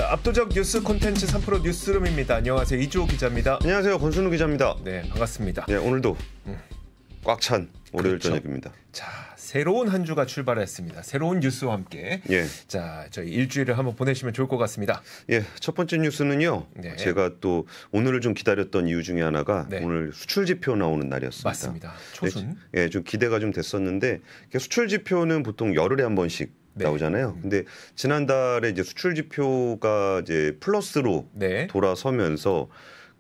자, 압도적 뉴스 콘텐츠 3프로 뉴스룸입니다. 안녕하세요, 이주호 기자입니다. 안녕하세요, 권순우 기자입니다. 네, 반갑습니다. 네, 오늘도 꽉 찬 월요일 그렇죠. 저녁입니다. 자, 새로운 한 주가 출발했습니다. 새로운 뉴스와 함께. 예. 자, 저희 일주일을 한번 보내시면 좋을 것 같습니다. 예, 첫 번째 뉴스는요. 네. 제가 또 오늘을 좀 기다렸던 이유 중에 하나가 네. 오늘 수출 지표 나오는 날이었습니다. 맞습니다. 초순. 네, 예, 좀 기대가 좀 됐었는데 수출 지표는 보통 열흘에 한 번씩 네. 나오잖아요. 근데 지난달에 이제 수출 지표가 이제 플러스로 네. 돌아서면서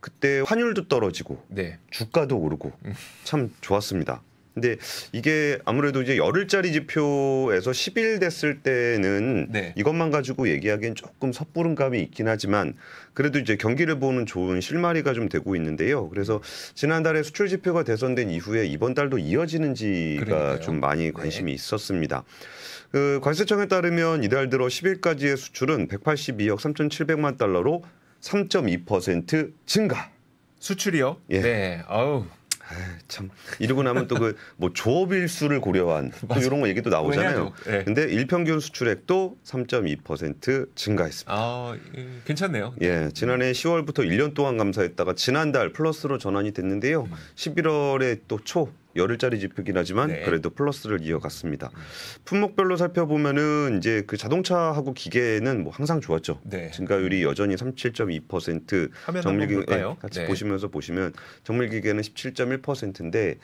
그때 환율도 떨어지고 네. 주가도 오르고 참 좋았습니다. 근데 이게 아무래도 이제 열흘짜리 지표에서 10일 됐을 때는 네. 이것만 가지고 얘기하기엔 조금 섣부른 감이 있긴 하지만 그래도 이제 경기를 보는 좋은 실마리가 좀 되고 있는데요. 그래서 지난달에 수출 지표가 개선된 이후에 이번 달도 이어지는지가 그러니까요. 좀 많이 네. 관심이 있었습니다. 그 관세청에 따르면 이달 들어 10일까지의 수출은 182억 3,700만 달러로 3.2% 증가. 수출이요? 예. 네. 아우. 참 이러고 나면 또 그 뭐 조업일수를 고려한 또 이런 거 얘기도 나오잖아요. 네. 근데 일평균 수출액도 3.2% 증가했습니다. 아, 괜찮네요. 예, 지난해 10월부터 1년 동안 감사했다가 지난달 플러스로 전환이 됐는데요. 11월에 또 열흘짜리 지표긴 하지만 네. 그래도 플러스를 이어갔습니다. 품목별로 살펴보면은 이제 그 자동차하고 기계는 뭐 항상 좋았죠. 네. 증가율이 여전히 37.2%. 화면 정밀기계 한번 볼까요? 같이 네. 보시면서 보시면 정밀기계는 17.1%인데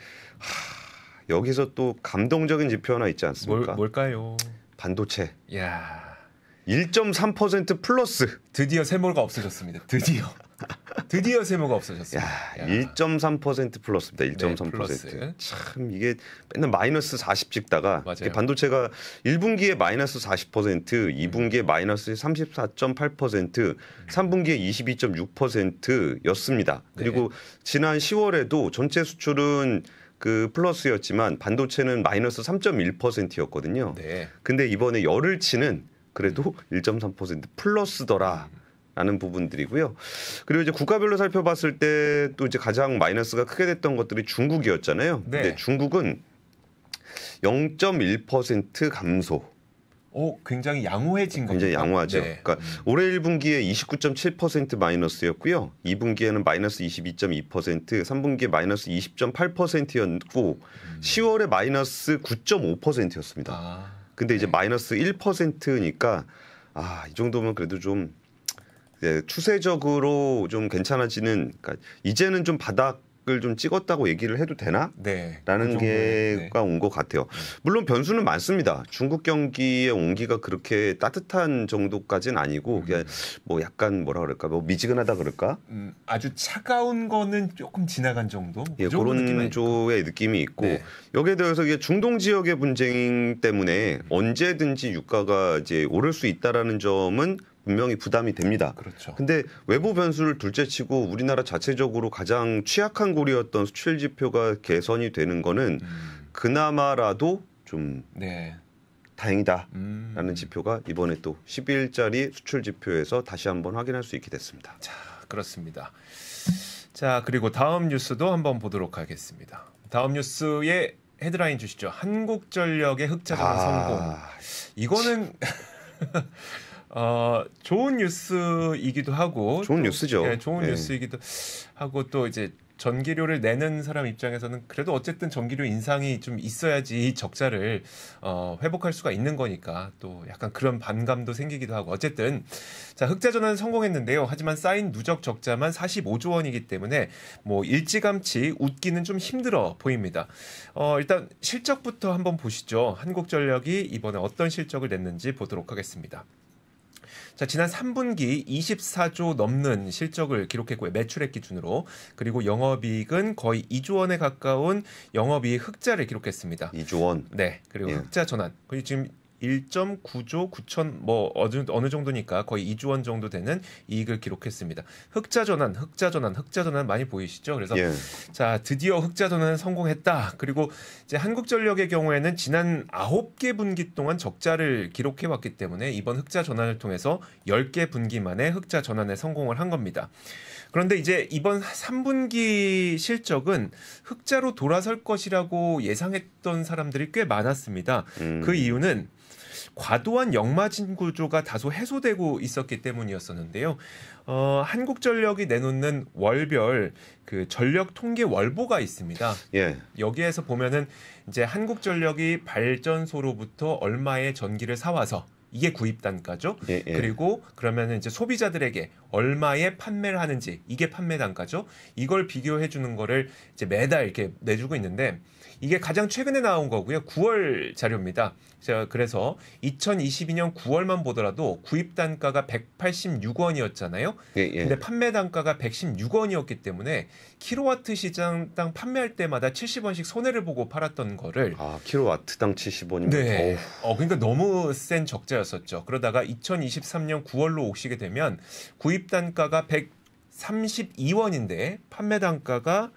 여기서 또 감동적인 지표 하나 있지 않습니까? 뭘까요? 반도체 야, 1.3% 플러스. 드디어 세모가 없어졌습니다. 드디어 세모가 없어졌습니다. 야, 1.3% 플러스입니다. 1.3%. 네, 플러스. 참 이게 맨날 마이너스 40 찍다가 맞아요. 이게 반도체가 1분기에 마이너스 40%, 2분기에 마이너스 34.8%, 3분기에 22.6%였습니다. 그리고 지난 10월에도 전체 수출은 그 플러스였지만 반도체는 마이너스 3.1%였거든요. 네. 근데 이번에 열흘치는 그래도 1.3% 플러스더라. 라는 부분들이고요. 그리고 이제 국가별로 살펴봤을 때 또 이제 가장 마이너스가 크게 됐던 것들이 중국이었잖아요. 네. 근데 중국은 0.1% 감소. 굉장히 양호해진 겁니다. 굉장히 양호하죠. 네. 그러니까 올해 1분기에 29.7% 마이너스였고요. 2분기에는 마이너스 22.2%, 3분기에 마이너스 20.8%였고 10월에 마이너스 9.5%였습니다. 근데 이제 마이너스 1%니까 이 정도면 그래도 좀 추세적으로 좀 괜찮아지는, 그러니까 이제는 좀 바닥을 좀 찍었다고 얘기를 해도 되나? 네. 라는 게가 온 것 같아요. 물론 변수는 많습니다. 중국 경기의 온기가 그렇게 따뜻한 정도까지는 아니고 그냥 뭐 약간 뭐라 그럴까, 뭐 미지근하다 그럴까? 아주 차가운 거는 조금 지나간 정도. 예, 그런 조의 느낌이 있고 네. 여기에 대해서 이게 중동 지역의 분쟁 때문에 언제든지 유가가 이제 오를 수 있다라는 점은 분명히 부담이 됩니다. 그렇죠. 근데 외부 변수를 둘째치고 우리나라 자체적으로 가장 취약한 고리였던 수출 지표가 개선이 되는 거는 그나마라도 좀 네. 다행이다라는 지표가 이번에 또 10일짜리 수출 지표에서 다시 한번 확인할 수 있게 됐습니다. 자, 그렇습니다. 자, 그리고 다음 뉴스도 한번 보도록 하겠습니다. 다음 뉴스의 헤드라인 주시죠. 한국전력의 흑자전환 성공. 이거는 좋은 뉴스이기도 하고 좋은 뉴스죠. 네, 좋은 네. 뉴스이기도 하고 또 이제 전기료를 내는 사람 입장에서는 그래도 어쨌든 전기료 인상이 좀 있어야지 적자를 회복할 수가 있는 거니까 또 약간 그런 반감도 생기기도 하고 어쨌든 자, 흑자 전환 성공했는데요. 하지만 쌓인 누적 적자만 45조 원이기 때문에 뭐 일찌감치 웃기는 좀 힘들어 보입니다. 일단 실적부터 한번 보시죠. 한국전력이 이번에 어떤 실적을 냈는지 보도록 하겠습니다. 자, 지난 3분기 24조 넘는 실적을 기록했고요. 매출액 기준으로. 그리고 영업이익은 거의 2조 원에 가까운 영업이익 흑자를 기록했습니다. 2조 원. 네. 그리고 예. 흑자 전환. 그리고 지금 1.9조 9천 뭐 어느 정도니까 거의 2조 원 정도 되는 이익을 기록했습니다. 흑자 전환 많이 보이시죠? 그래서 예. 자, 드디어 흑자 전환 성공했다. 그리고 이제 한국전력의 경우에는 지난 9개 분기 동안 적자를 기록해 왔기 때문에 이번 흑자 전환을 통해서 10개 분기 만에 흑자 전환에 성공을 한 겁니다. 그런데 이제 이번 3분기 실적은 흑자로 돌아설 것이라고 예상했던 사람들이 꽤 많았습니다. 그 이유는 과도한 역마진 구조가 다소 해소되고 있었기 때문이었었는데요. 한국전력이 내놓는 월별 그 전력 통계 월보가 있습니다. 예. 여기에서 보면은 이제 한국전력이 발전소로부터 얼마의 전기를 사와서 이게 구입 단가죠. 예, 예. 그리고 그러면은 이제 소비자들에게 얼마에 판매를 하는지 이게 판매 단가죠. 이걸 비교해 주는 거를 이제 매달 이렇게 내주고 있는데 이게 가장 최근에 나온 거고요. 9월 자료입니다. 자, 그래서 2022년 9월만 보더라도 구입 단가가 186원이었잖아요. 예, 예. 근데 판매 단가가 116원이었기 때문에 킬로와트 시장당 판매할 때마다 70원씩 손해를 보고 팔았던 거를 킬로와트당 70원이면 네. 그러니까 너무 센 적자였었죠. 그러다가 2023년 9월로 오시게 되면 구입 단가가 132원인데 판매 단가가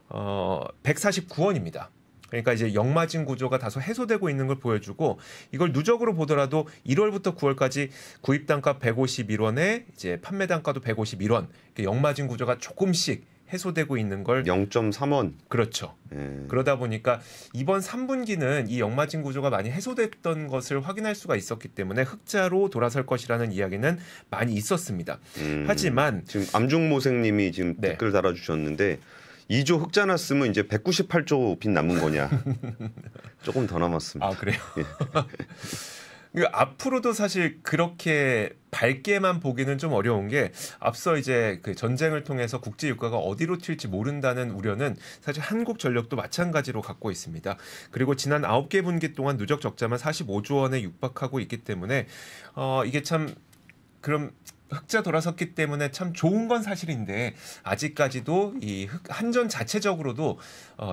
149원입니다. 그러니까 이제 역마진 구조가 다소 해소되고 있는 걸 보여주고 이걸 누적으로 보더라도 1월부터 9월까지 구입 단가 151원에 이제 판매 단가도 151원. 역마진 구조가 조금씩 해소되고 있는 걸 0.3원. 그렇죠. 예. 그러다 보니까 이번 3분기는 이 역마진 구조가 많이 해소됐던 것을 확인할 수가 있었기 때문에 흑자로 돌아설 것이라는 이야기는 많이 있었습니다. 하지만 지금 암중모생님이 지금 네. 댓글 달아주셨는데 2조 흑자 났으면 이제 198조 빚 남은 거냐? 조금 더 남았습니다. 아 그래요? 앞으로도 사실 그렇게 밝게만 보기는 좀 어려운 게 앞서 이제 그 전쟁을 통해서 국제 유가가 어디로 튈지 모른다는 우려는 사실 한국전력도 마찬가지로 갖고 있습니다. 그리고 지난 9개 분기 동안 누적 적자만 45조 원에 육박하고 있기 때문에 이게 참 그럼 흑자 돌아섰기 때문에 참 좋은 건 사실인데 아직까지도 이 한전 자체적으로도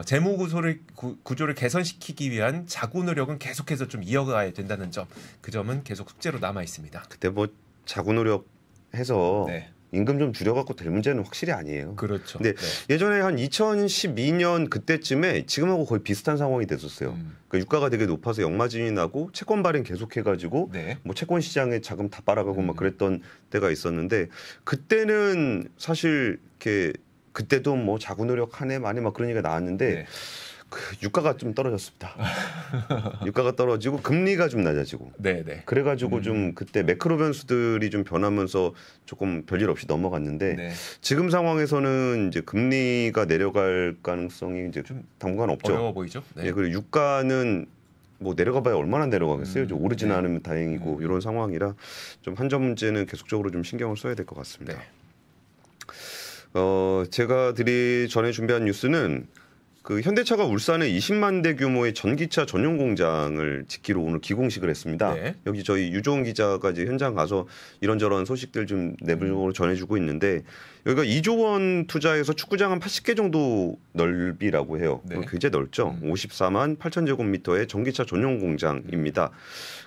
재무 구조를 개선시키기 위한 자구 노력은 계속해서 좀 이어가야 된다는 점, 그 점은 계속 숙제로 남아 있습니다. 그때 뭐 자구 노력해서 네. 임금 좀 줄여갖고 될 문제는 확실히 아니에요. 그렇죠. 근데 예전에 한 2012년 그때쯤에 지금하고 거의 비슷한 상황이 됐었어요. 그러니까 유가가 되게 높아서 역마진이 나고 채권 발행 계속해가지고 네. 뭐 채권 시장에 자금 다 빨아가고 막 그랬던 때가 있었는데 그때는 사실 이렇게 그때도 뭐 자구 노력하네 많이 막 그런 얘기가 나왔는데 네. 그 유가가 좀 떨어졌습니다. 유가가 떨어지고 금리가 좀 낮아지고. 네. 그래가지고 좀 그때 매크로 변수들이 좀 변하면서 조금 별일 없이 넘어갔는데 네. 지금 상황에서는 이제 금리가 내려갈 가능성이 이제 좀 당분간 없죠. 어려워 보이죠? 네. 예, 그리고 유가는 뭐 내려가봐야 얼마나 내려가겠어요. 좀 오르지는 네. 않으면 다행이고 이런 상황이라 좀 한전 문제는 계속적으로 좀 신경을 써야 될 것 같습니다. 네. 제가 전에 준비한 뉴스는 그 현대차가 울산에 20만 대 규모의 전기차 전용 공장을 짓기로 오늘 기공식을 했습니다. 네. 여기 저희 유종훈 기자가 이제 현장 가서 이런저런 소식들 좀 내부적으로 전해주고 있는데 여기가 2조 원 투자해서 축구장 한 80개 정도 넓이라고 해요. 네. 굉장히 넓죠. 54만 8천 제곱미터의 전기차 전용 공장입니다.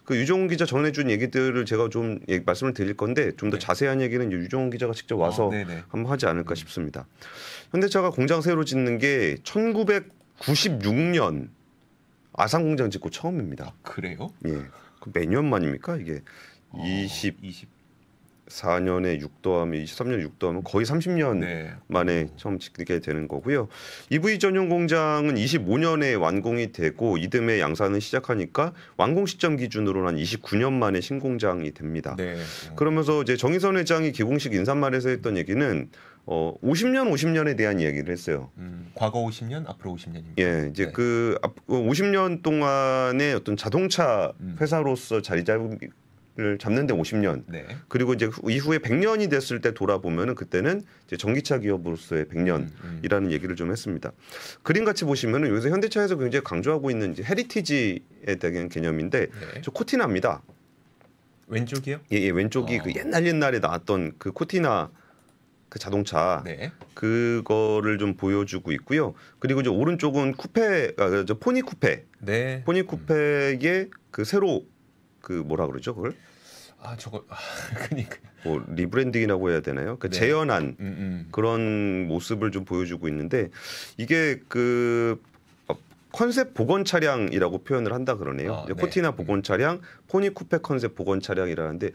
그 유종훈 기자 전해준 얘기들을 제가 좀 말씀을 드릴 건데 좀 더 네. 자세한 얘기는 유종훈 기자가 직접 와서 한번 하지 않을까 싶습니다. 현대차가 공장 새로 짓는 게 1996년 아산 공장 짓고 처음입니다. 그래요? 예. 몇 년 만입니까 이게? 24년에 6도하면 23년에 6도하면 거의 30년 네. 만에 처음 짓게 되는 거고요. EV 전용 공장은 25년에 완공이 되고 이듬해 양산을 시작하니까 완공 시점 기준으로는 한 29년 만에 신공장이 됩니다. 네. 그러면서 이제 정의선 회장이 기공식 인사말에서 했던 얘기는 50년에 대한 이야기를 했어요. 과거 50년, 앞으로 50년입니다. 예, 이제 50년 동안의 어떤 자동차 회사로서 자리 잡는데 50년. 네. 그리고 이제 이후에 100년이 됐을 때 돌아보면은 그때는 이제 전기차 기업으로서의 100년이라는 얘기를 좀 했습니다. 그림 같이 보시면은 여기서 현대차에서 굉장히 강조하고 있는 이제 헤리티지에 대한 개념인데 저 코티나입니다. 왼쪽이요? 예, 왼쪽이 그 옛날에 나왔던 그 코티나 그 자동차 그거를 좀 보여주고 있고요. 그리고 이제 오른쪽은 포니 쿠페. 네. 포니 쿠페의 그 새로 그 뭐라 그러죠 그걸? 그러니까 뭐 리브랜딩이라고 해야 되나요? 그 재현한 그런 모습을 좀 보여주고 있는데 이게 그 컨셉 복원 차량이라고 표현을 한다 그러네요. 코티나 복원 차량, 포니 쿠페 컨셉 복원 차량이라는데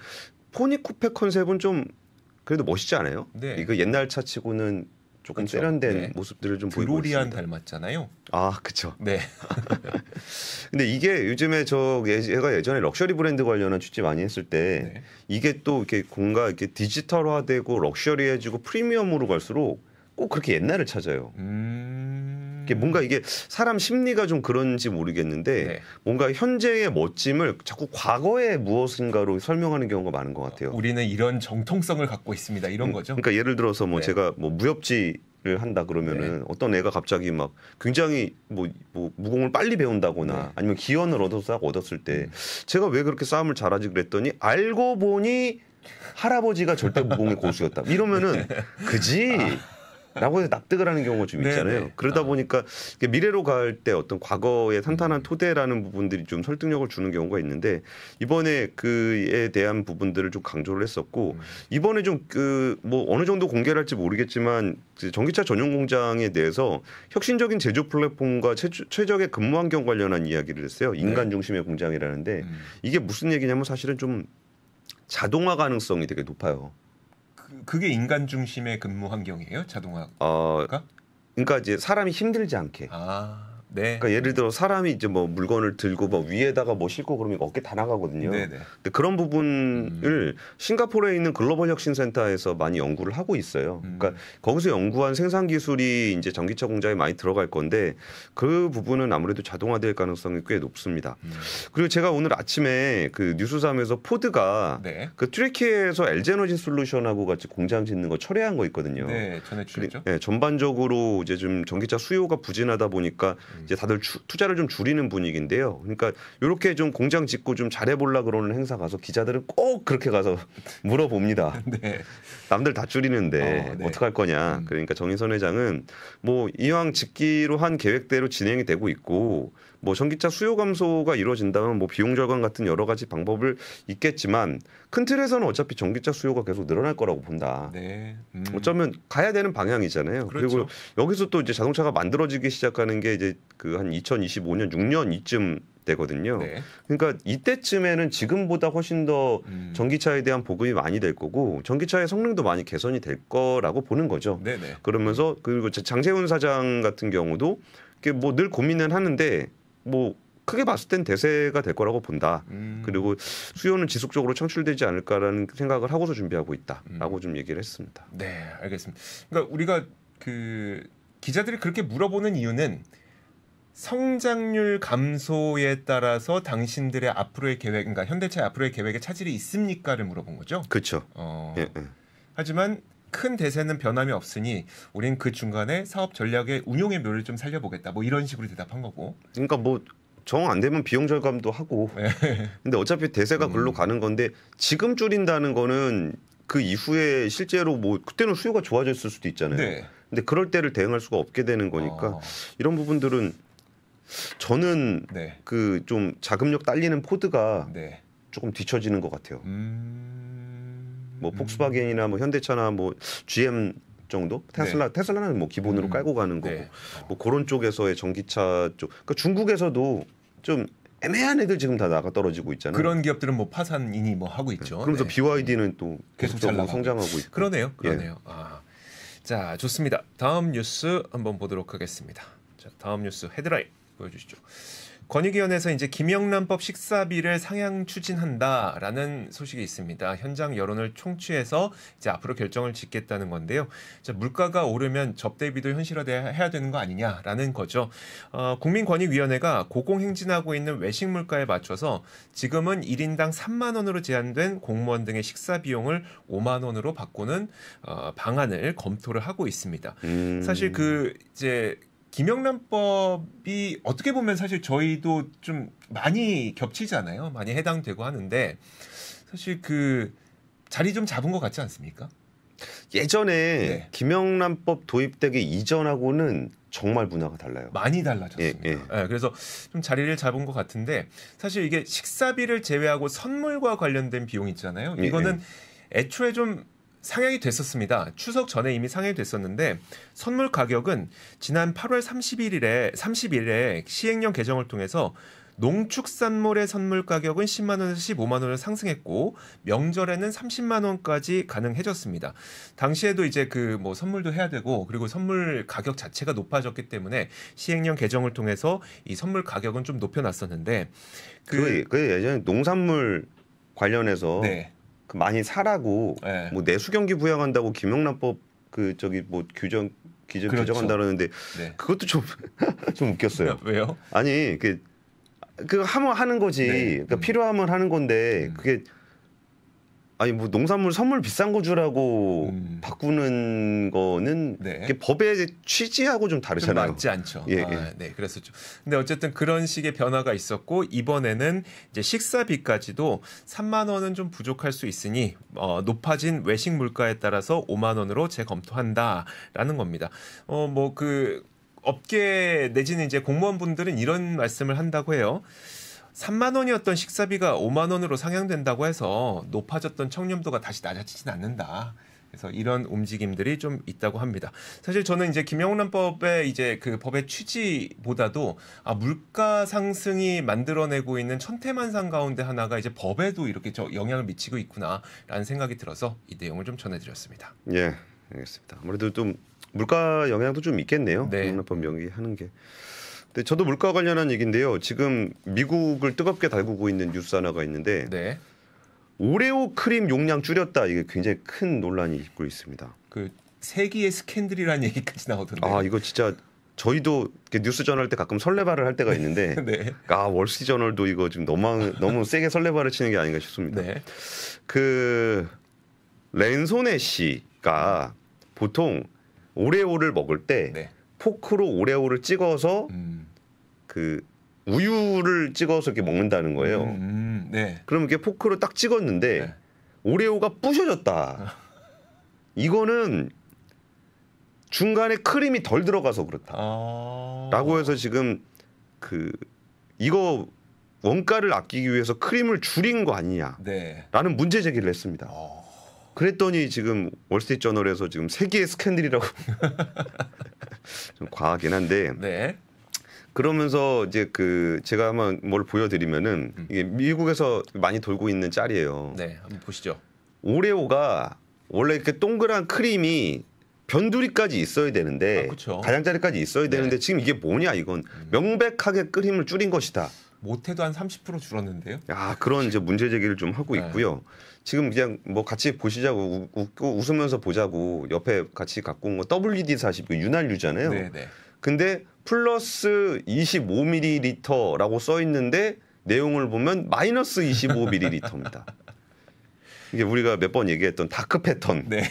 포니 쿠페 컨셉은 좀 그래도 멋있지 않아요? 네. 이거 옛날 차치고는 조금 그쵸. 세련된 네. 모습들을 좀 보이고 드로리안 있습니다. 닮았잖아요. 아, 그렇죠. 네. 근데 이게 요즘에 제가 예전에 럭셔리 브랜드 관련한 취재 많이 했을 때 네. 이게 또 이렇게 뭔가 이렇게 디지털화되고 럭셔리해지고 프리미엄으로 갈수록 꼭 그렇게 옛날을 찾아요. 이게 뭔가 이게 사람 심리가 좀 그런지 모르겠는데 네. 뭔가 현재의 멋짐을 자꾸 과거의 무엇인가로 설명하는 경우가 많은 것 같아요. 우리는 이런 정통성을 갖고 있습니다. 이런 거죠. 그러니까 예를 들어서 뭐 네. 제가 뭐 무협지를 한다 그러면은 어떤 애가 갑자기 막 굉장히 뭐 무공을 빨리 배운다거나 네. 아니면 기원을 얻었을 때 제가 왜 그렇게 싸움을 잘하지 그랬더니 알고 보니 할아버지가 절대 무공의 고수였다. 이러면은 그지? 라고 해서 납득을 하는 경우가 좀 있잖아요. 네네. 그러다 보니까 이게 미래로 갈 때 어떤 과거의 탄탄한 토대라는 부분들이 좀 설득력을 주는 경우가 있는데 이번에 그에 대한 부분들을 좀 강조를 했었고 이번에 좀 그 뭐 어느 정도 공개를 할지 모르겠지만 전기차 전용 공장에 대해서 혁신적인 제조 플랫폼과 최적의 근무 환경 관련한 이야기를 했어요. 인간 중심의 공장이라는데 이게 무슨 얘기냐면 사실은 좀 자동화 가능성이 되게 높아요. 그게 인간 중심의 근무 환경이에요? 자동화가? 그러니까 이제 사람이 힘들지 않게. 네. 그러니까 예를 들어 사람이 이제 뭐 물건을 들고 뭐 위에다가 뭐 싣고 그러면 어깨 다 나가거든요. 네네. 근데 그런 부분을 싱가포르에 있는 글로벌 혁신센터에서 많이 연구를 하고 있어요. 그러니까 거기서 연구한 생산 기술이 이제 전기차 공장에 많이 들어갈 건데 그 부분은 아무래도 자동화될 가능성이 꽤 높습니다. 그리고 제가 오늘 아침에 그 뉴스삼에서 포드가 네. 그 트리키에서 LG에너지 솔루션하고 같이 공장 짓는 거 철회한 거 있거든요. 네, 전해주셨죠. 네, 전반적으로 이제 좀 전기차 수요가 부진하다 보니까 이제 다들 투자를 좀 줄이는 분위기인데요. 그러니까 이렇게 좀 공장 짓고 좀 잘해보려 그러는 행사 가서 기자들은 꼭 그렇게 가서 물어봅니다. 네. 남들 다 줄이는데 네. 어떡할 거냐. 그러니까 정인선 회장은 뭐 이왕 짓기로 한 계획대로 진행이 되고 있고 뭐 전기차 수요 감소가 이루어진다면 뭐 비용 절감 같은 여러 가지 방법을 있겠지만 큰 틀에서는 어차피 전기차 수요가 계속 늘어날 거라고 본다. 네. 어쩌면 가야 되는 방향이잖아요. 그렇죠. 그리고 여기서 또 이제 자동차가 만들어지기 시작하는 게 이제 그 한 2025년 6년 이쯤 되거든요. 네. 그러니까 이때쯤에는 지금보다 훨씬 더 전기차에 대한 보급이 많이 될 거고 전기차의 성능도 많이 개선이 될 거라고 보는 거죠. 네네. 그러면서 그리고 장세훈 사장 같은 경우도 뭐 늘 고민은 하는데 뭐 크게 봤을 땐 대세가 될 거라고 본다. 그리고 수요는 지속적으로 창출되지 않을까라는 생각을 하고서 준비하고 있다라고 좀 얘기를 했습니다. 네, 알겠습니다. 그러니까 우리가 그 기자들이 그렇게 물어보는 이유는 성장률 감소에 따라서 당신들의 앞으로의 계획, 그러니까 현대차의 앞으로의 계획에 차질이 있습니까를 물어본 거죠. 그렇죠. 예. 하지만 큰 대세는 변함이 없으니 우린 그 중간에 사업 전략의 운용의 묘를 좀 살려보겠다. 뭐 이런 식으로 대답한 거고. 그러니까 뭐 정 안 되면 비용 절감도 하고. 근데 어차피 대세가 글로 가는 건데 지금 줄인다는 거는 그 이후에 실제로 뭐 그때는 수요가 좋아졌을 수도 있잖아요. 네. 근데 그럴 때를 대응할 수가 없게 되는 거니까 이런 부분들은 저는 네. 그 좀 자금력 딸리는 포드가 네. 조금 뒤처지는 것 같아요. 뭐 폭스바겐이나 뭐 현대차나 뭐 GM 정도 테슬라는 뭐 기본으로 깔고 가는 거고 네. 뭐 그런 쪽에서의 전기차 쪽 그러니까 중국에서도 좀 애매한 애들 지금 다 나가 떨어지고 있잖아요. 그런 기업들은 뭐 파산이니 뭐 하고 있죠. 그러면서 네. BYD는 또 계속 잘 나가고 성장하고 있고. 그러네요. 예. 자, 좋습니다. 다음 뉴스 한번 보도록 하겠습니다. 자, 다음 뉴스 헤드라인 보여주시죠. 권익위원회에서 이제 김영란법 식사비를 상향 추진한다라는 소식이 있습니다. 현장 여론을 총취해서 이제 앞으로 결정을 짓겠다는 건데요. 자, 물가가 오르면 접대비도 현실화해야 되는 거 아니냐라는 거죠. 국민권익위원회가 고공행진하고 있는 외식 물가에 맞춰서 지금은 1인당 3만 원으로 제한된 공무원 등의 식사 비용을 5만 원으로 바꾸는 방안을 검토를 하고 있습니다. 사실 그 이제 김영란법이 어떻게 보면 사실 저희도 좀 많이 겹치잖아요. 많이 해당되고 하는데 사실 그 자리 좀 잡은 것 같지 않습니까? 예전에 네. 김영란법 도입되기 이전하고는 정말 문화가 달라요. 많이 달라졌습니다. 예. 네, 그래서 좀 자리를 잡은 것 같은데 사실 이게 식사비를 제외하고 선물과 관련된 비용 있잖아요. 이거는 애초에 좀 상향이 됐었습니다. 추석 전에 이미 상향이 됐었는데 선물 가격은 지난 8월 30일에 시행령 개정을 통해서 농축산물의 선물 가격은 10만 원에서 15만 원을 상승했고 명절에는 30만 원까지 가능해졌습니다. 당시에도 이제 그 뭐 선물도 해야 되고 그리고 선물 가격 자체가 높아졌기 때문에 시행령 개정을 통해서 이 선물 가격은 좀 높여놨었는데 그 예전에 농산물 관련해서 네. 그 많이 사라고 네. 뭐 내수경기 부양한다고 김영란법 그 저기 뭐 그렇죠. 규정한다는데 네. 그것도 좀 웃겼어요. 왜요? 아니 그 하면 하는 거지. 네. 그러니까 필요하면 하는 건데 그게 아니 뭐 농산물 선물 비싼 거 주라고 바꾸는 거는 네. 이게 법의 취지하고 좀 좀 다르잖아요. 맞지 않죠. 예, 네, 그래서 근데 어쨌든 그런 식의 변화가 있었고 이번에는 이제 식사비까지도 3만 원은 좀 부족할 수 있으니 높아진 외식 물가에 따라서 5만 원으로 재검토한다라는 겁니다. 뭐 그 업계 내지는 이제 공무원분들은 이런 말씀을 한다고 해요. 3만 원이었던 식사비가 5만 원으로 상향된다고 해서 높아졌던 청렴도가 다시 낮아지진 않는다. 그래서 이런 움직임들이 좀 있다고 합니다. 사실 저는 이제 김영란법의 이제 그 법의 취지보다도 물가 상승이 만들어내고 있는 천태만상 가운데 하나가 이제 법에도 이렇게 영향을 미치고 있구나라는 생각이 들어서 이 내용을 좀 전해드렸습니다. 예, 알겠습니다. 아무래도 좀 물가 영향도 좀 있겠네요. 네. 김영란법 명의하는 게. 근데 저도 물가 관련한 얘기인데요. 지금 미국을 뜨겁게 달구고 있는 뉴스 하나가 있는데 네. 오레오 크림 용량 줄였다. 이게 굉장히 큰 논란이 있고 있습니다. 그 세기의 스캔들이라는 얘기까지 나오던데. 이거 진짜 저희도 뉴스 전할 때 가끔 설레발을 할 때가 있는데 네. 월스트리트저널도 이거 지금 너무 세게 설레발을 치는 게 아닌가 싶습니다. 네. 그 랜소네 씨가 보통 오레오를 먹을 때 네. 포크로 오레오를 찍어서 그 우유를 찍어서 이렇게 먹는다는 거예요. 네. 그럼 이게 포크로 딱 찍었는데 네. 오레오가 부셔졌다. 이거는 중간에 크림이 덜 들어가서 그렇다. 라고 해서 지금 이거 원가를 아끼기 위해서 크림을 줄인 거 아니냐라는 네. 문제 제기를 했습니다. 그랬더니 지금 월스트리트저널에서 지금 세계의 스캔들이라고 좀 과하긴 한데 네. 그러면서 이제 제가 한번 뭘 보여드리면은 이게 미국에서 많이 돌고 있는 짤이에요. 네, 한번 보시죠. 오레오가 원래 이렇게 동그란 크림이 변두리까지 있어야 되는데 그쵸. 가장자리까지 있어야 되는데 지금 이게 뭐냐 이건 명백하게 크림을 줄인 것이다. 못해도 한 30% 줄었는데요. 그런 이제 문제 제기를 좀 하고 있고요. 지금 그냥 뭐 같이 보시자고 웃고 웃으면서 보자고 옆에 같이 갖고 온 거 WD-40 윤활유잖아요. 네. 근데 플러스 25ml라고 써 있는데 내용을 보면 마이너스 25ml입니다. 이게 우리가 몇 번 얘기했던 다크 패턴. 네.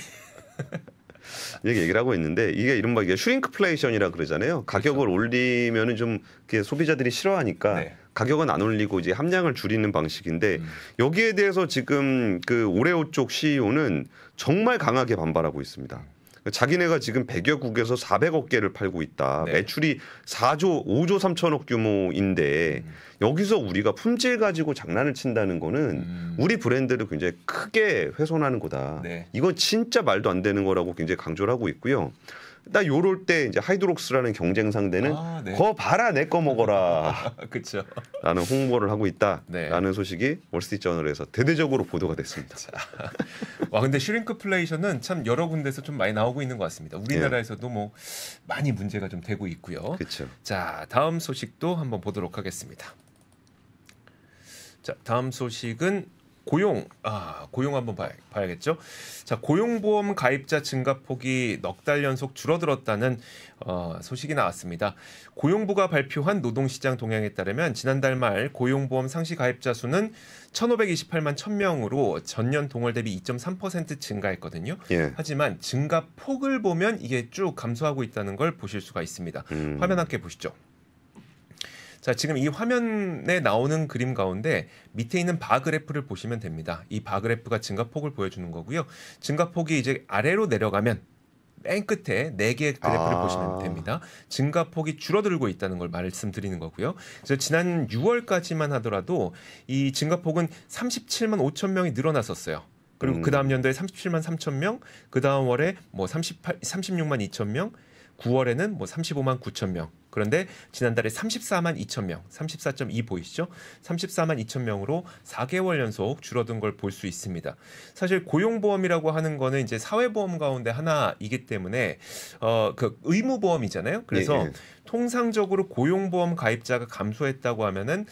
얘기를 하고 있는데 이게 이른바 이게 슈링크플레이션이라 그러잖아요. 가격을 올리면은 좀 소비자들이 싫어하니까 네. 가격은 안 올리고 이제 함량을 줄이는 방식인데 여기에 대해서 지금 그 오레오 쪽 CEO는 정말 강하게 반발하고 있습니다. 자기네가 지금 100여 국에서 400억 개를 팔고 있다. 네. 매출이 5조 3천억 규모인데 여기서 우리가 품질 가지고 장난을 친다는 거는 우리 브랜드를 굉장히 크게 훼손하는 거다. 네. 이건 진짜 말도 안 되는 거라고 굉장히 강조를 하고 있고요. 딱 요럴 때 이제 하이드록스라는 경쟁 상대는 네. 거 봐라 내 거 먹어라. 그렇죠. 라는 홍보를 하고 있다라는 네. 소식이 월스트리트저널에서 대대적으로 보도가 됐습니다. 와 근데 슈링크플레이션은 참 여러 군데서 좀 많이 나오고 있는 것 같습니다. 우리나라에서도 뭐 많이 문제가 좀 되고 있고요. 그렇죠. 자 다음 소식도 한번 보도록 하겠습니다. 자 다음 소식은 고용 한번 봐야겠죠. 자 고용보험 가입자 증가폭이 넉 달 연속 줄어들었다는 소식이 나왔습니다. 고용부가 발표한 노동시장 동향에 따르면 지난달 말 고용보험 상시 가입자 수는 1,528만 1,000명으로 전년 동월 대비 2.3% 증가했거든요. 예. 하지만 증가폭을 보면 이게 쭉 감소하고 있다는 걸 보실 수가 있습니다. 화면 함께 보시죠. 자, 지금 이 화면에 나오는 그림 가운데 밑에 있는 바 그래프를 보시면 됩니다. 이 바 그래프가 증가폭을 보여주는 거고요. 증가폭이 이제 아래로 내려가면 맨 끝에 4개의 그래프를 보시면 됩니다. 증가폭이 줄어들고 있다는 걸 말씀드리는 거고요. 그래서 지난 6월까지만 하더라도 이 증가폭은 37만 5천 명이 늘어났었어요. 그리고 그 다음 연도에 37만 3천 명, 그 다음 월에 뭐 36만 2천 명, 9월에는 뭐 35만 9천 명. 그런데 지난달에 34만 2천 명, 34.2 보이시죠? 34만 2천 명으로 4개월 연속 줄어든 걸 볼 수 있습니다. 사실 고용보험이라고 하는 거는 이제 사회보험 가운데 하나이기 때문에 그 의무보험이잖아요. 그래서 통상적으로 고용보험 가입자가 감소했다고 하면은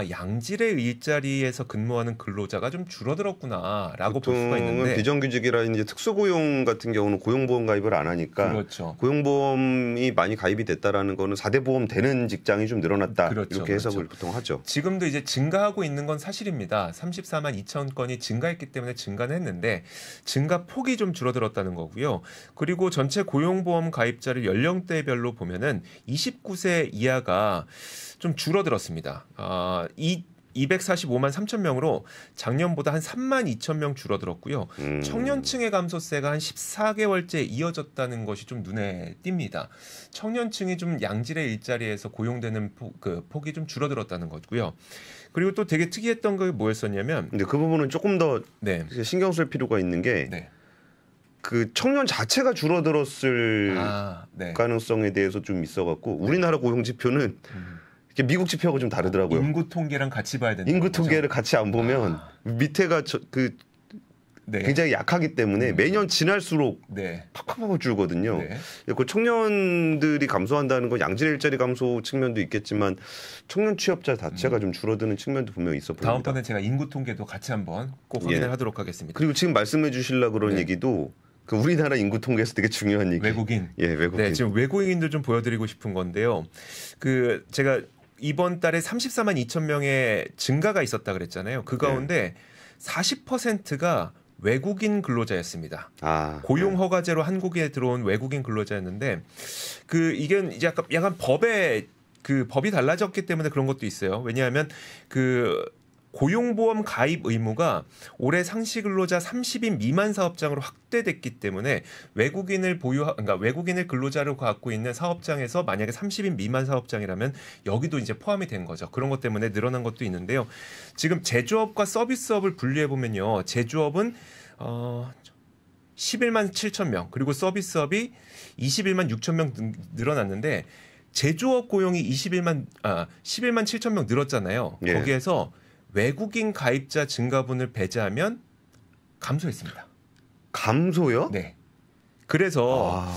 양질의 일자리에서 근무하는 근로자가 좀 줄어들었구나라고 볼 수가 있는데 비정규직이라 이제 특수고용 같은 경우는 고용보험 가입을 안 하니까 그렇죠. 고용보험이 많이 가입이 됐다라는 거는 4대 보험 되는 직장이 좀 늘어났다 그렇죠, 이렇게 해석을 그렇죠. 보통 하죠. 지금도 이제 증가하고 있는 건 사실입니다. 34만 2천 건이 증가했기 때문에 증가는 했는데 증가 폭이 좀 줄어들었다는 거고요. 그리고 전체 고용보험 가입자를 연령대별로 보면은 29세 이하가 좀 줄어들었습니다. 245만 3천 명으로 작년보다 한 3만 2천 명 줄어들었고요. 청년층의 감소세가 한 14개월째 이어졌다는 것이 좀 눈에 띕니다. 청년층이 좀 양질의 일자리에서 고용되는 폭이 좀 줄어들었다는 거고요. 그리고 또 되게 특이했던 게 뭐였었냐면 근데 그 부분은 조금 더 네. 신경 쓸 필요가 있는 게 네. 그 청년 자체가 줄어들었을 네. 가능성에 대해서 좀 있어갖고 우리나라 고용 지표는 미국 지표하고 좀 다르더라고요. 인구 통계랑 같이 봐야 된다. 인구 통계를 같이 안 보면 밑에가 네. 굉장히 약하기 때문에 매년 지날수록 네. 팍팍팍 줄거든요. 네. 그 청년들이 감소한다는 건 양질의 일자리 감소 측면도 있겠지만 청년 취업자 자체가 좀 줄어드는 측면도 분명히 있어 보입니다. 다음번에 제가 인구 통계도 같이 한번 꼭 확인을 하도록 하겠습니다. 그리고 지금 말씀해 주시려고 그런 얘기도 그 우리나라 인구 통계에서 되게 중요한 얘기. 외국인. 외국인. 네, 지금 외국인들 좀 보여드리고 싶은 건데요. 그 제가 이번 달에 34만 2천 명의 증가가 있었다 그랬잖아요. 그 가운데 40%가 외국인 근로자였습니다. 고용 허가제로 한국에 들어온 외국인 근로자였는데 이게 이제 약간 법이 달라졌기 때문에 그런 것도 있어요. 왜냐하면 고용보험 가입 의무가 올해 상시 근로자 30인 미만 사업장으로 확대됐기 때문에 그러니까 외국인을 근로자로 갖고 있는 사업장에서 만약에 30인 미만 사업장이라면 여기도 이제 포함이 된 거죠. 그런 것 때문에 늘어난 것도 있는데요. 지금 제조업과 서비스업을 분류해 보면요. 제조업은 11만 7천 명 그리고 서비스업이 21만 6천 명 늘어났는데 제조업 고용이 11만 7천 명 늘었잖아요. 거기에서 외국인 가입자 증가분을 배제하면 감소했습니다. 감소요? 네. 그래서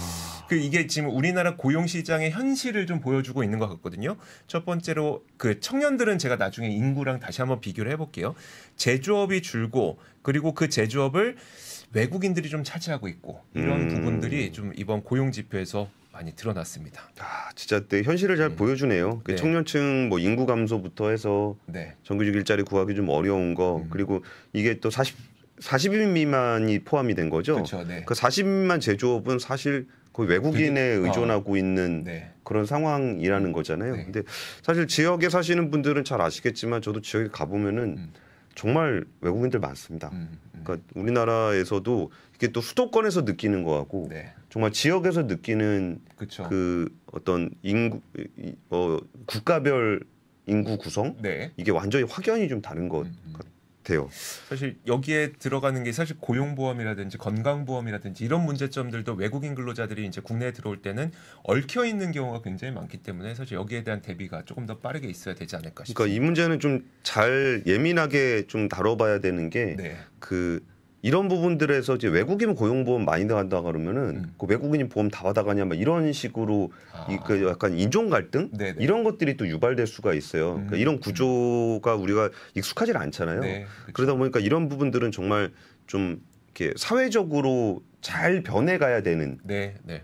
이게 지금 우리나라 고용 시장의 현실을 좀 보여주고 있는 것 같거든요. 첫 번째로 청년들은 제가 나중에 인구랑 다시 한번 비교를 해볼게요. 제조업이 줄고 그리고 그 제조업을 외국인들이 좀 차지하고 있고 이런 부분들이 좀 이번 고용 지표에서 많이 드러났습니다. 진짜 현실을 잘 보여주네요. 네. 청년층 인구 감소부터 해서 정규직 일자리 구하기 좀 어려운 거 그리고 이게 또 40인 미만이 포함이 된 거죠. 그렇죠. 네. 그 40인만 제조업은 사실 거의 외국인에 의존하고 있는 그런 상황이라는 거잖아요. 근데 사실 지역에 사시는 분들은 잘 아시겠지만 저도 지역에 가보면은 정말 외국인들 많습니다. 그러니까 우리나라에서도 이게 또 수도권에서 느끼는 거하고 정말 지역에서 느끼는 그 어떤 인구 국가별 인구 구성 이게 완전히 확연히 좀 다른 것 같아요. 사실 여기에 들어가는 게 사실 고용보험이라든지 건강보험이라든지 이런 문제점들도 외국인 근로자들이 이제 국내에 들어올 때는 얽혀 있는 경우가 굉장히 많기 때문에 사실 여기에 대한 대비가 조금 더 빠르게 있어야 되지 않을까 싶습니다. 그러니까 이 문제는 좀 잘 예민하게 좀 다뤄봐야 되는 게 이런 부분들에서 이제 외국인 고용보험 많이 나간다 그러면은 그 외국인이 보험 다 받아가냐 막 이런 식으로 약간 인종 갈등 이런 것들이 또 유발될 수가 있어요. 그러니까 이런 구조가 우리가 익숙하지 않잖아요. 그렇죠. 그러다 보니까 이런 부분들은 정말 좀 이렇게 사회적으로 잘 변해가야 되는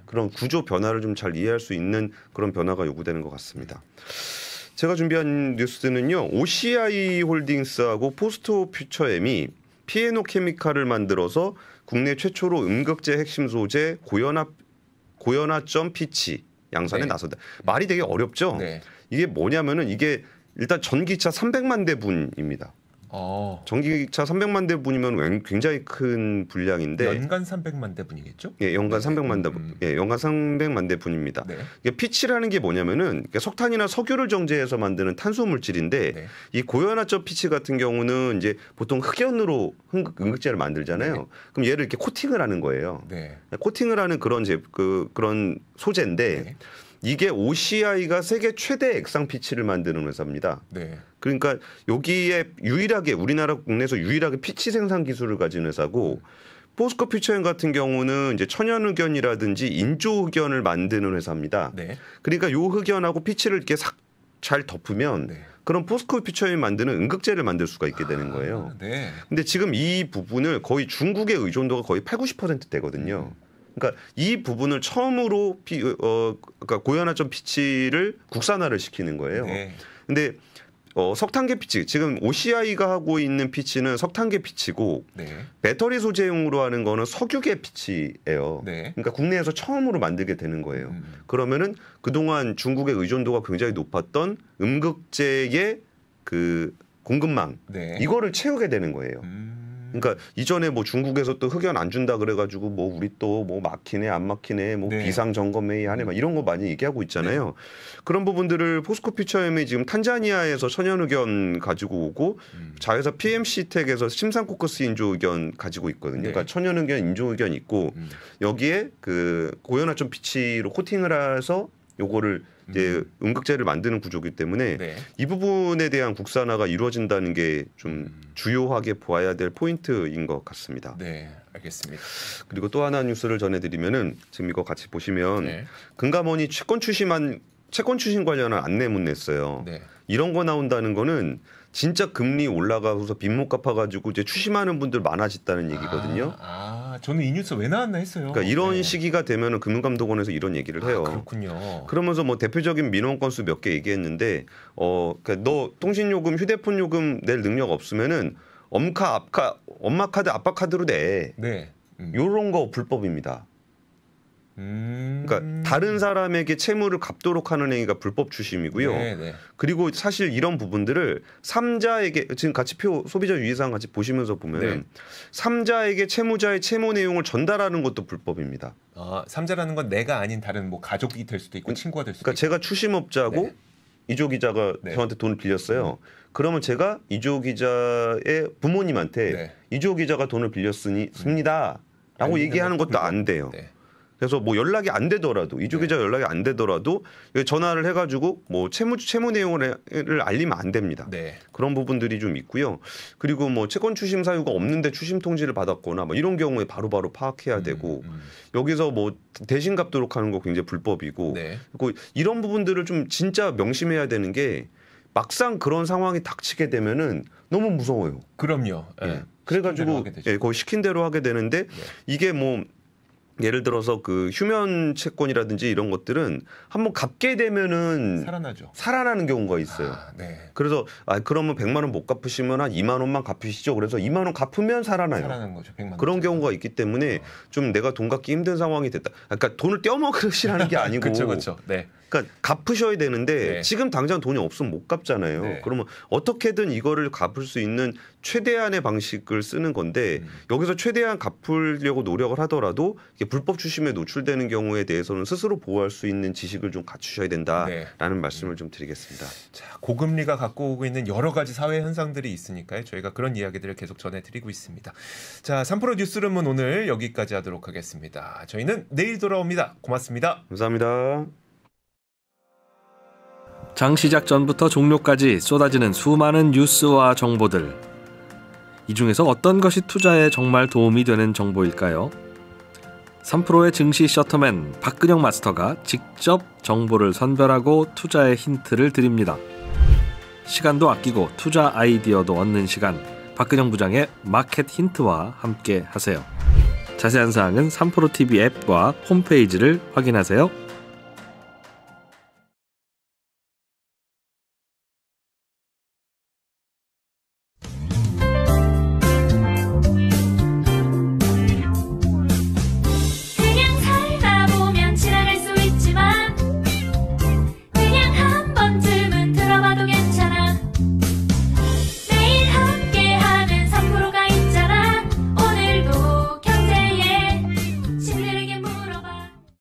그런 구조 변화를 좀 잘 이해할 수 있는 그런 변화가 요구되는 것 같습니다. 제가 준비한 뉴스는요. OCI 홀딩스하고 포스트 퓨처엠이 피에노 케미칼을 만들어서 국내 최초로 음극재 핵심 소재 고연화점 피치 양산에 나선다. 말이 되게 어렵죠. 이게 뭐냐면은 이게 일단 전기차 300만 대 분입니다. 전기차 300만 대 분이면 굉장히 큰 분량인데 연간 300만 대 분이겠죠? 연간 300만 대 분. 연간 300만 대 분입니다. 이게 피치라는 게 뭐냐면은 석탄이나 석유를 정제해서 만드는 탄소 물질인데 이 고연화점 피치 같은 경우는 이제 보통 흑연으로 음극재를 만들잖아요. 그럼 얘를 이렇게 코팅을 하는 거예요. 코팅을 하는 그런 소재인데 이게 OCI가 세계 최대 액상 피치를 만드는 회사입니다. 네. 그러니까 여기에 유일하게 우리나라 국내에서 유일하게 피치 생산 기술을 가진 회사고 포스코 퓨처엠 같은 경우는 이제 천연흑연이라든지 인조흑연을 만드는 회사입니다. 네. 그러니까 요 흑연하고 피치를 이렇게 싹 잘 덮으면 네. 그런 포스코 퓨처엠이 만드는 음극재를 만들 수가 있게 되는 거예요. 네. 근데 지금 이 부분을 거의 중국의 의존도가 거의 80-90% 되거든요. 그러니까 이 부분을 처음으로 그러니까 고연화점 피치를 국산화를 시키는 거예요. 네. 근데 석탄계 피치 지금 OCI가 하고 있는 피치는 석탄계 피치고 네. 배터리 소재용으로 하는 거는 석유계 피치예요. 네. 그러니까 국내에서 처음으로 만들게 되는 거예요. 그러면은 그동안 중국의 의존도가 굉장히 높았던 음극재의 그 공급망 네. 이거를 채우게 되는 거예요. 그러니까 이전에 뭐 중국에서 또 흑연 안 준다 그래가지고 뭐 우리 또 뭐 막히네 안 막히네 뭐 네. 비상 점검회의 하네 막 이런 거 많이 얘기하고 있잖아요. 그런 부분들을 포스코 퓨처엠이 지금 탄자니아에서 천연흑연 가지고 오고 자회사 PMC텍에서 심산코커스 인조흑연 가지고 있거든요. 네. 그러니까 천연흑연 인조흑연 있고 여기에 그 고연화점 피치로 코팅을 해서 요거를 이제 음극재를 만드는 구조이기 때문에 네. 이 부분에 대한 국산화가 이루어진다는 게 좀 주요하게 보아야 될 포인트인 것 같습니다. 네, 알겠습니다. 그리고 또 하나 뉴스를 전해드리면은 지금 이거 같이 보시면 네. 금감원이 채권 추심 관련한 안내문 냈어요. 네. 이런 거 나온다는 거는 진짜 금리 올라가서 빚 못 갚아가지고 이제 추심하는 분들 많아졌다는 얘기거든요. 저는 이 뉴스 왜 나왔나 했어요. 그러니까 이런 네. 시기가 되면은 금융감독원에서 이런 얘기를 해요. 그렇군요. 그러면서 뭐 대표적인 민원 건수 몇 개 얘기했는데, 그러니까 너 통신요금, 휴대폰 요금 낼 능력 없으면은 엄마 카드, 아빠 카드로 내. 네. 요런 거 불법입니다. 그러니까 다른 사람에게 채무를 갚도록 하는 행위가 불법 추심이고요. 네, 네. 그리고 사실 이런 부분들을 3자에게 지금 같이 소비자 유의사항 같이 보시면서 보면은 네. 3자에게 채무자의 채무 내용을 전달하는 것도 불법입니다. 삼자라는 건 내가 아닌 다른 뭐 가족이 될 수도 있고 친구가 될 수도 그러니까 있고. 제가 추심업자고 네. 이조 기자가 네. 저한테 돈을 빌렸어요. 그러면 제가 이조 기자의 부모님한테 네. 이조 기자가 돈을 빌렸습니다. 라고 얘기하는 것도 안 돼요. 네. 그래서 뭐 연락이 안 되더라도 이조 기자 연락이 안 되더라도 전화를 해가지고 뭐 채무 내용을 알리면 안 됩니다. 네. 그런 부분들이 좀 있고요. 그리고 뭐 채권 추심 사유가 없는데 추심 통지를 받았거나 뭐 이런 경우에 바로바로 파악해야 되고 여기서 뭐 대신 갚도록 하는 거 굉장히 불법이고 네. 그리고 이런 부분들을 좀 진짜 명심해야 되는 게 막상 그런 상황이 닥치게 되면은 너무 무서워요. 그럼요. 예. 네. 그래가지고 거의 시킨 대로 하게 되는데 이게 뭐 예를 들어서 그 휴면 채권이라든지 이런 것들은 한번 갚게 되면은 살아나는 경우가 있어요. 네. 그래서 그러면 100만 원 못 갚으시면 한 2만 원만 갚으시죠. 그래서 2만 원 갚으면 살아나요. 살아나는 거죠. 100만 원. 그런 경우가 있기 때문에 좀 내가 돈 갚기 힘든 상황이 됐다. 그러니까 돈을 떼어먹으시라는 게 아니고 그렇죠. 네. 그러니까 갚으셔야 되는데 네. 지금 당장 돈이 없으면 못 갚잖아요. 네. 그러면 어떻게든 이거를 갚을 수 있는 최대한의 방식을 쓰는 건데 여기서 최대한 갚으려고 노력을 하더라도 이게 불법 추심에 노출되는 경우에 대해서는 스스로 보호할 수 있는 지식을 좀 갖추셔야 된다라는 말씀을 좀 드리겠습니다. 자, 고금리가 갖고 오고 있는 여러 가지 사회 현상들이 있으니까요. 저희가 그런 이야기들을 계속 전해드리고 있습니다. 자, 3프로 뉴스룸은 오늘 여기까지 하도록 하겠습니다. 저희는 내일 돌아옵니다. 고맙습니다. 감사합니다. 장 시작 전부터 종료까지 쏟아지는 수많은 뉴스와 정보들. 이 중에서 어떤 것이 투자에 정말 도움이 되는 정보일까요? 3프로의 증시 셔터맨 박근영 마스터가 직접 정보를 선별하고 투자의 힌트를 드립니다. 시간도 아끼고 투자 아이디어도 얻는 시간, 박근영 부장의 마켓 힌트와 함께 하세요. 자세한 사항은 3프로 TV 앱과 홈페이지를 확인하세요.